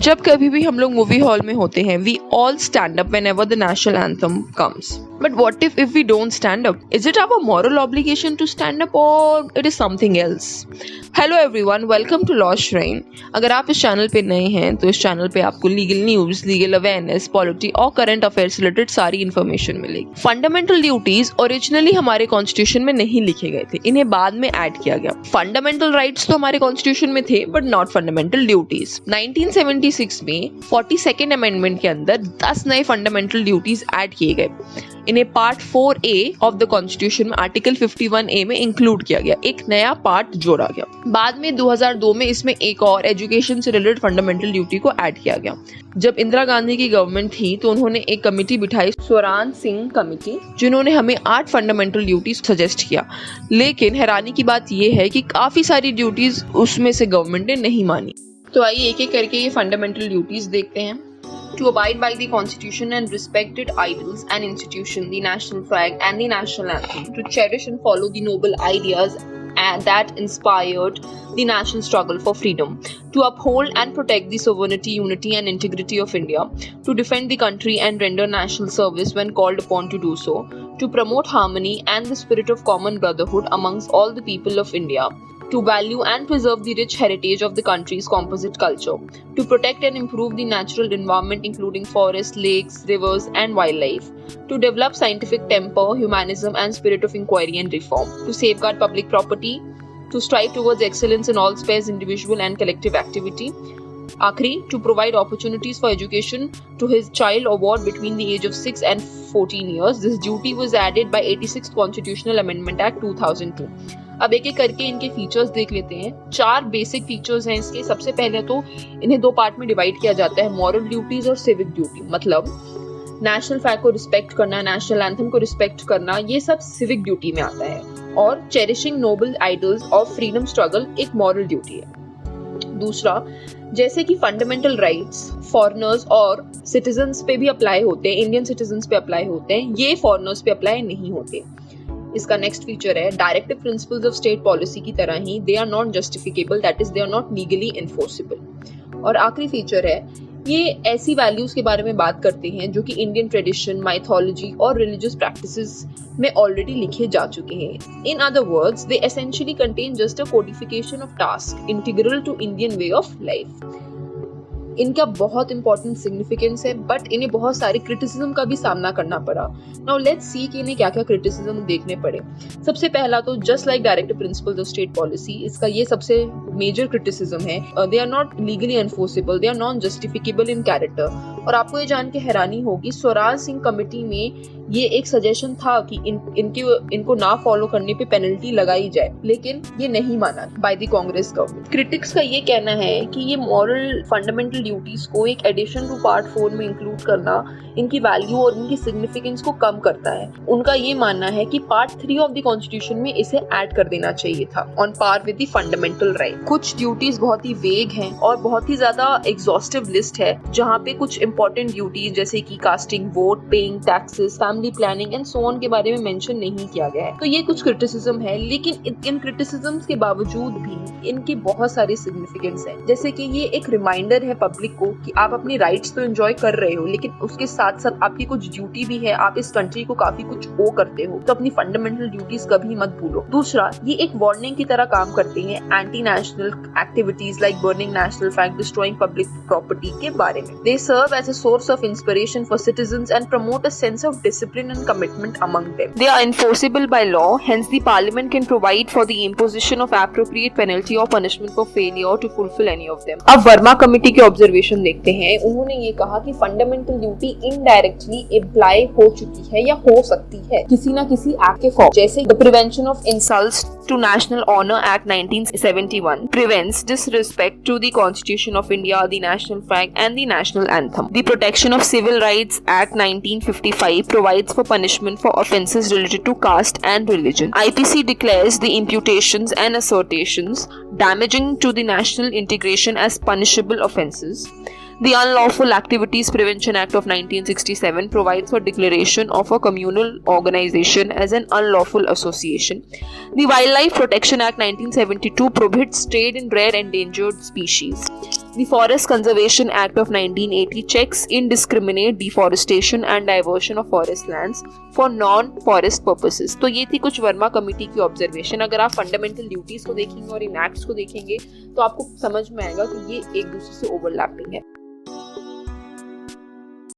जब कभी भी हम लोग मूवी हॉल में होते हैं, we all stand up whenever the national anthem comes. But what if we don't stand up? Is it our moral obligation to stand up or it is something else? Hello everyone, welcome to Law Shrine. अगर आप इस channel पे नए हैं तो इस channel पे आपको legal news, legal awareness, polity और करंट अफेयर्स रिलेटेड सारी इन्फॉर्मेशन मिलेगी. फंडामेंटल ड्यूटीज ओरिजिनली हमारे कॉन्स्टिट्यूशन में नहीं लिखे गए थे, इन्हें बाद में ऐड किया गया. फंडामेंटल राइट्स तो हमारे कॉन्स्टिट्यूशन में थे बट नॉट फंडामेंटल ड्यूटीज. 1976 में 42nd अमेंडमेंट के अंदर 10 नए फंडामेंटल ड्यूटीज ऐड किए गए. इन्हें part 4A of the constitution में आर्टिकल 51A में इंक्लूड किया गया. एक नया पार्ट जोड़ा गया. बाद में 2002 में इसमें एक और एजुकेशन से रिलेटेड फंडामेंटल ड्यूटी को ऐड किया गया. जब इंदिरा गांधी की गवर्नमेंट थी तो उन्होंने एक कमेटी बिठाई, स्वराज सिंह कमेटी, जिन्होंने हमें 8 फंडामेंटल ड्यूटीज सजेस्ट किया. लेकिन हैरानी की बात यह है कि काफी सारी ड्यूटीज उसमें से गवर्नमेंट ने नहीं मानी. तो आइए एक एक करके ये फंडामेंटल ड्यूटीज देखते हैं. To abide by the Constitution and respect its idols and institutions, the national flag and the national anthem. To cherish and follow the noble ideas that inspired the national struggle for freedom. To uphold and protect the sovereignty, unity and integrity of India. To defend the country and render national service when called upon to do so. To promote harmony and the spirit of common brotherhood amongst all the people of India. To value and preserve the rich heritage of the country's composite culture. To protect and improve the natural environment including forests, lakes, rivers and wildlife. To develop scientific temper, humanism and spirit of inquiry and reform. To safeguard public property. To strive towards excellence in all spheres, individual and collective activity. Akhri, to provide opportunities for education to his child or ward between the age of 6 and 14 years. This duty was added by 86th Constitutional Amendment Act 2002. अब एक एक करके इनके features देख लेते हैं. 4 basic features हैं इसके. सबसे पहले तो इन्हें 2 पार्ट में डिवाइड किया जाता है, मॉरल ड्यूटीज और सिविक ड्यूटी. मतलब नेशनल फ्लैग को रिस्पेक्ट करना, नेशनल एंथम को रिस्पेक्ट करना, ये सब सिविक ड्यूटी में आता है. और cherishing noble ideals of freedom struggle एक मॉरल ड्यूटी है. दूसरा, जैसे कि फंडामेंटल राइट्स फॉरेनर्स और सिटीजन्स पे भी अप्लाई होते हैं, इंडियन सिटीजन्स पे अप्लाई होते हैं, ये फॉरेनर्स पे अप्लाई नहीं होते. इसका नेक्स्ट फीचर है directive principles of state policy की तरह ही they are not justiciable, that is they are not legally enforceable. और आखिरी फीचर है, ये ऐसी वैल्यूज के बारे में बात करते हैं जो कि इंडियन ट्रेडिशन, माइथोलॉजी और रिलीजियस प्रैक्टिसेस में ऑलरेडी लिखे जा चुके हैं. In other words, they essentially contain just a codification of task integral to Indian way of life. इनका बहुत इंपॉर्टेंट सिग्निफिकेंस है बट इन्हें बहुत सारे क्रिटिसिज्म का भी सामना करना पड़ा. नाउ लेट्स सी कि इन्हें क्या क्या क्रिटिसिज्म देखने पड़े. सबसे पहला तो just like directive principles of state policy, इसका ये सबसे मेजर क्रिटिसिज्म है, they are not legally enforceable, they are non justiciable in character. और आपको ये जान के हैरानी होगी, स्वराज सिंह कमेटी में ये एक सजेशन था कि इनको ना फॉलो करने पे पेनल्टी लगाई जाए, लेकिन ये नहीं माना by the Congress government. Critics का ये कहना है कि ये मॉरल फंडामेंटल ड्यूटीज को एक एडिशन टू पार्ट 4 में इंक्लूड करना इनकी वैल्यू और इनकी सिग्निफिकेंस को कम करता है. उनका ये मानना है कि पार्ट 3 ऑफ द कॉन्स्टिट्यूशन में इसे ऐड कर देना चाहिए था, on par with the fundamental right. कुछ ड्यूटीज बहुत ही वेग हैं और बहुत ही ज्यादा एग्जॉस्टिव लिस्ट है, जहाँ पे कुछ इंपॉर्टेंट ड्यूटीज जैसे कि casting vote, paying taxes, family planning and so on के बारे में मेंशन नहीं किया गया है. तो ये कुछ क्रिटिसिज्म है, लेकिन इन क्रिटिसिज्म्स के बावजूद भी इनकी बहुत सारी सिग्निफिकेंस है. जैसे कि ये एक रिमाइंडर है पब्लिक को कि आप अपनी राइट्स तो एंजॉय कर रहे हो, लेकिन उसके साथ साथ आपकी कुछ ड्यूटी भी है, आप इस कंट्री को काफी कुछ ओ करते हो, तो अपनी फंडामेंटल ड्यूटीज कभी मत भूलो. दूसरा, ये एक वार्निंग की तरह काम करते हैं anti national activities like burning national flag, destroying public property के बारे में. They serve as a source of inspiration for citizens and promote a sense of discipline and commitment among them. They are enforceable by law, hence the parliament can provide for the imposition of appropriate penalty or punishment for failure to fulfill any of them. अब Verma committee के observation देखते हैं. उन्होंने ये कहा कि fundamental duty indirectly apply हो चुकी है या हो सकती है किसी ना किसी एक्ट के फॉर्म, जैसे the prevention of insults to National Honor Act 1971 prevents disrespect to the Constitution of India, the national flag and the national anthem. The Protection of Civil Rights Act 1955 provides for punishment for offences related to caste and religion. IPC declares the imputations and assertions damaging to the national integration as punishable offences. The Unlawful Activities Prevention Act of 1967 provides for declaration of a communal organization as an unlawful association. The Wildlife Protection Act 1972 prohibits trade in rare endangered species. The Forest Conservation Act of 1980 checks indiscriminate deforestation and diversion of forest lands for non-forest purposes. तो ये थी कुछ Verma committee की observation. अगर आप fundamental duties को देखेंगे और इन एक्ट्स को देखेंगे तो आपको समझ में आएगा कि ये एक दूसरे से ओवरलैपिंग है.